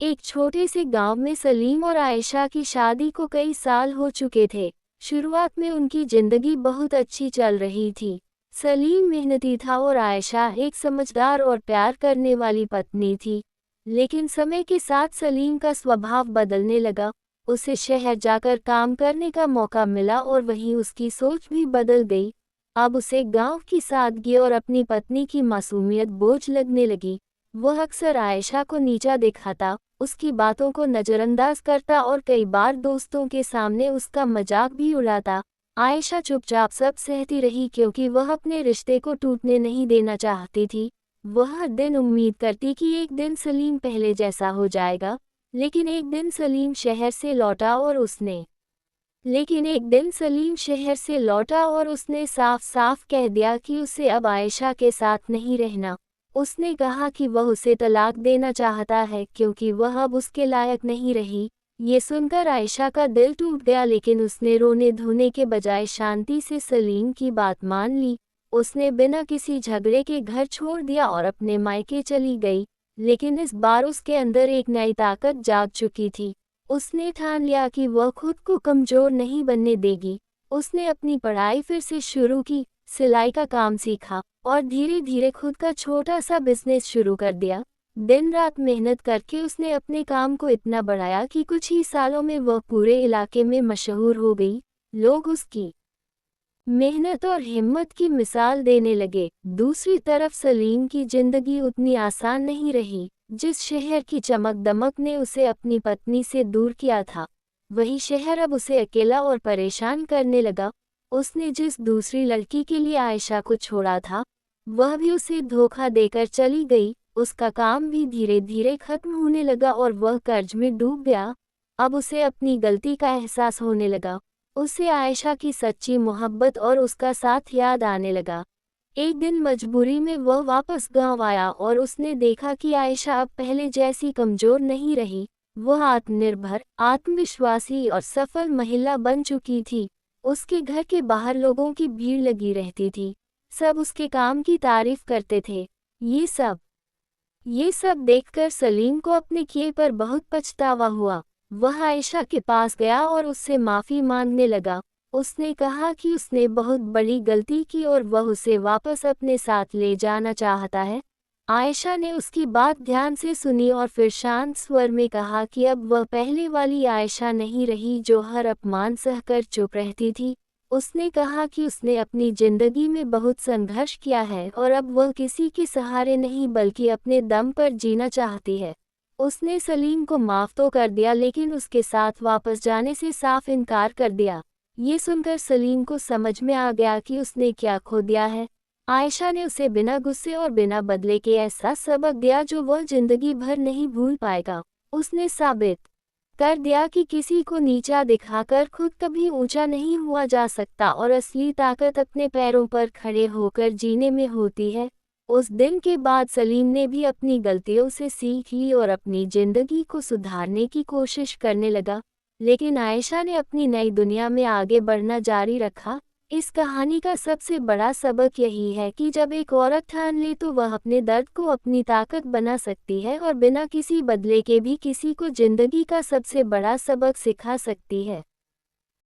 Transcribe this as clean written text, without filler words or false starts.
एक छोटे से गांव में सलीम और आयशा की शादी को कई साल हो चुके थे। शुरुआत में उनकी जिंदगी बहुत अच्छी चल रही थी। सलीम मेहनती था और आयशा एक समझदार और प्यार करने वाली पत्नी थी। लेकिन समय के साथ सलीम का स्वभाव बदलने लगा। उसे शहर जाकर काम करने का मौका मिला और वहीं उसकी सोच भी बदल गई। अब उसे गांव की सादगी और अपनी पत्नी की मासूमियत बोझ लगने लगी। वह अक्सर आयशा को नीचा दिखाता, उसकी बातों को नज़रअंदाज करता और कई बार दोस्तों के सामने उसका मजाक भी उड़ाता। आयशा चुपचाप सब सहती रही क्योंकि वह अपने रिश्ते को टूटने नहीं देना चाहती थी। वह हर दिन उम्मीद करती कि एक दिन सलीम पहले जैसा हो जाएगा। लेकिन एक दिन सलीम शहर से लौटा और उसने साफ साफ कह दिया कि उसे अब आयशा के साथ नहीं रहना। उसने कहा कि वह उसे तलाक देना चाहता है क्योंकि वह अब उसके लायक नहीं रही। ये सुनकर आयशा का दिल टूट गया, लेकिन उसने रोने धोने के बजाय शांति से सलीम की बात मान ली। उसने बिना किसी झगड़े के घर छोड़ दिया और अपने मायके चली गई। लेकिन इस बार उसके अंदर एक नई ताकत जाग चुकी थी। उसने ठान लिया कि वह खुद को कमज़ोर नहीं बनने देगी। उसने अपनी पढ़ाई फिर से शुरू की, सिलाई का काम सीखा और धीरे धीरे खुद का छोटा सा बिजनेस शुरू कर दिया। दिन रात मेहनत करके उसने अपने काम को इतना बढ़ाया कि कुछ ही सालों में वह पूरे इलाके में मशहूर हो गई। लोग उसकी मेहनत और हिम्मत की मिसाल देने लगे। दूसरी तरफ सलीम की जिंदगी उतनी आसान नहीं रही। जिस शहर की चमक दमक ने उसे अपनी पत्नी से दूर किया था, वही शहर अब उसे अकेला और परेशान करने लगा। उसने जिस दूसरी लड़की के लिए आयशा को छोड़ा था, वह भी उसे धोखा देकर चली गई। उसका काम भी धीरे धीरे खत्म होने लगा और वह कर्ज में डूब गया। अब उसे अपनी गलती का एहसास होने लगा। उसे आयशा की सच्ची मोहब्बत और उसका साथ याद आने लगा। एक दिन मजबूरी में वह वापस गांव आया और उसने देखा कि आयशा अब पहले जैसी कमज़ोर नहीं रही। वह आत्मनिर्भर, आत्मविश्वासी और सफल महिला बन चुकी थी। उसके घर के बाहर लोगों की भीड़ लगी रहती थी। सब उसके काम की तारीफ करते थे। ये सब देखकर सलीम को अपने किए पर बहुत पछतावा हुआ। वह आयशा के पास गया और उससे माफ़ी मांगने लगा। उसने कहा कि उसने बहुत बड़ी गलती की और वह उसे वापस अपने साथ ले जाना चाहता है। आयशा ने उसकी बात ध्यान से सुनी और फिर शांत स्वर में कहा कि अब वह पहले वाली आयशा नहीं रही जो हर अपमान सहकर चुप रहती थी। उसने कहा कि उसने अपनी जिंदगी में बहुत संघर्ष किया है और अब वह किसी के सहारे नहीं बल्कि अपने दम पर जीना चाहती है। उसने सलीम को माफ़ तो कर दिया, लेकिन उसके साथ वापस जाने से साफ इनकार कर दिया। ये सुनकर सलीम को समझ में आ गया कि उसने क्या खो दिया है। आयशा ने उसे बिना गुस्से और बिना बदले के ऐसा सबक दिया जो वह जिंदगी भर नहीं भूल पाएगा। उसने साबित कर दिया कि किसी को नीचा दिखाकर खुद कभी ऊंचा नहीं हुआ जा सकता और असली ताकत अपने पैरों पर खड़े होकर जीने में होती है। उस दिन के बाद सलीम ने भी अपनी गलतियों से सीख ली और अपनी जिंदगी को सुधारने की कोशिश करने लगा। लेकिन आयशा ने अपनी नई दुनिया में आगे बढ़ना जारी रखा। इस कहानी का सबसे बड़ा सबक यही है कि जब एक औरत ठान ले तो वह अपने दर्द को अपनी ताकत बना सकती है और बिना किसी बदले के भी किसी को जिंदगी का सबसे बड़ा सबक सिखा सकती है।